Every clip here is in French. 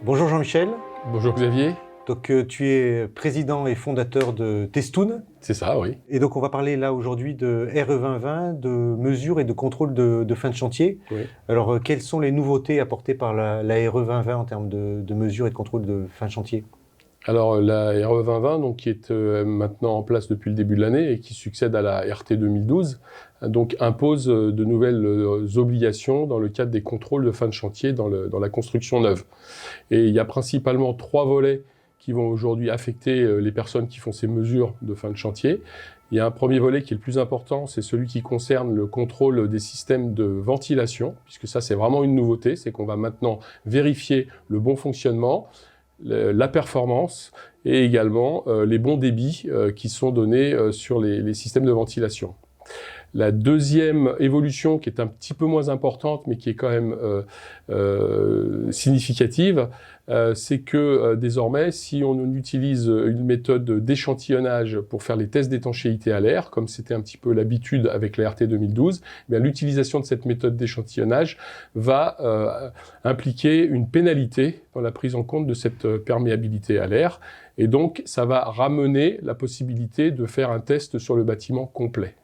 Bonjour Jean-Michel. Bonjour Xavier. Donc tu es président et fondateur de Testoun. C'est ça, oui. Et donc on va parler là aujourd'hui de RE 2020, de mesures et de contrôle de fin de chantier. Oui. Alors quelles sont les nouveautés apportées par la RE 2020 en termes de mesures et de contrôle de fin de chantier? Alors la RE 2020, donc, qui est maintenant en place depuis le début de l'année et qui succède à la RT 2012, donc, impose de nouvelles obligations dans le cadre des contrôles de fin de chantier dans la construction neuve. Et il y a principalement 3 volets qui vont aujourd'hui affecter les personnes qui font ces mesures de fin de chantier. Il y a un premier volet qui est le plus important, c'est celui qui concerne le contrôle des systèmes de ventilation, puisque ça c'est vraiment une nouveauté, c'est qu'on va maintenant vérifier le bon fonctionnement, la performance et également les bons débits qui sont donnés sur les systèmes de ventilation. La deuxième évolution, qui est un petit peu moins importante, mais qui est quand même significative, c'est que désormais, si on utilise une méthode d'échantillonnage pour faire les tests d'étanchéité à l'air, comme c'était un petit peu l'habitude avec la RT 2012, l'utilisation de cette méthode d'échantillonnage va impliquer une pénalité dans la prise en compte de cette perméabilité à l'air. Et donc, ça va ramener la possibilité de faire un test sur le bâtiment complet.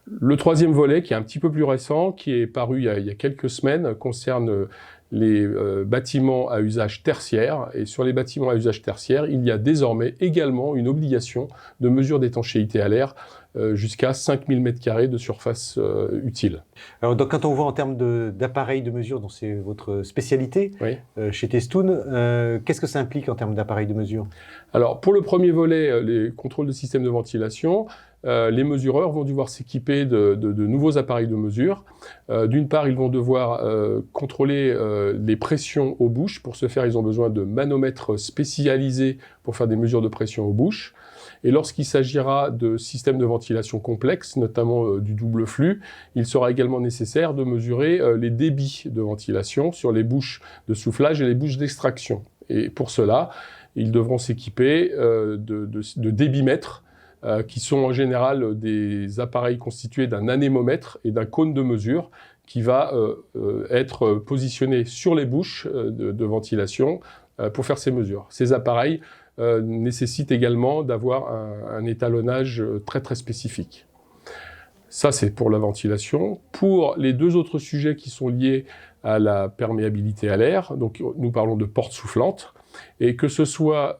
Le troisième volet, qui est un petit peu plus récent, qui est paru il y a quelques semaines, concerne les bâtiments à usage tertiaire. Et sur les bâtiments à usage tertiaire, il y a désormais également une obligation de mesure d'étanchéité à l'air jusqu'à 5000 m² de surface utile. Alors donc, quand on voit en termes d'appareils de mesure, dont c'est votre spécialité, oui. Chez Testoun, qu'est-ce que ça implique en termes d'appareils de mesure? Alors pour le premier volet, les contrôles de système de ventilation, les mesureurs vont devoir s'équiper de nouveaux appareils de mesure. D'une part, ils vont devoir contrôler les pressions aux bouches. Pour ce faire, ils ont besoin de manomètres spécialisés pour faire des mesures de pression aux bouches. Et lorsqu'il s'agira de systèmes de ventilation complexes, notamment du double flux, il sera également nécessaire de mesurer les débits de ventilation sur les bouches de soufflage et les bouches d'extraction. Et pour cela, ils devront s'équiper de débitmètres, qui sont en général des appareils constitués d'un anémomètre et d'un cône de mesure qui va être positionné sur les bouches de ventilation pour faire ces mesures. Ces appareils nécessitent également d'avoir un étalonnage très très spécifique. Ça, c'est pour la ventilation. Pour les deux autres sujets qui sont liés à la perméabilité à l'air, donc nous parlons de portes soufflantes, et que ce soit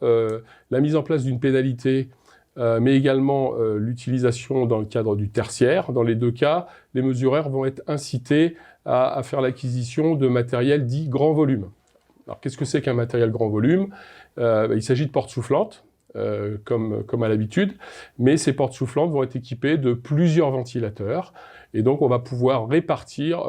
la mise en place d'une pénalité, mais également l'utilisation dans le cadre du tertiaire. Dans les deux cas, les mesureurs vont être incités à faire l'acquisition de matériel dit grand volume. Alors qu'est-ce que c'est qu'un matériel grand volume? Il s'agit de portes soufflantes, comme à l'habitude, mais ces portes soufflantes vont être équipées de plusieurs ventilateurs, et donc on va pouvoir répartir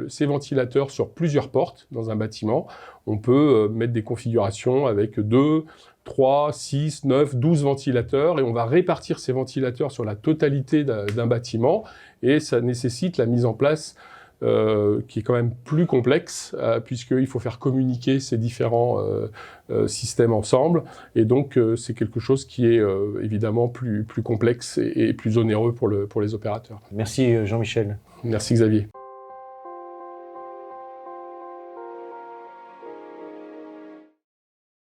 ces ventilateurs sur plusieurs portes dans un bâtiment. On peut mettre des configurations avec 2, 3, 6, 9, 12 ventilateurs, et on va répartir ces ventilateurs sur la totalité d'un bâtiment, et ça nécessite la mise en place qui est quand même plus complexe, puisqu'il faut faire communiquer ces différents systèmes ensemble, et donc c'est quelque chose qui est évidemment plus complexe et plus onéreux pour les opérateurs. Merci Jean-Michel. Merci Xavier.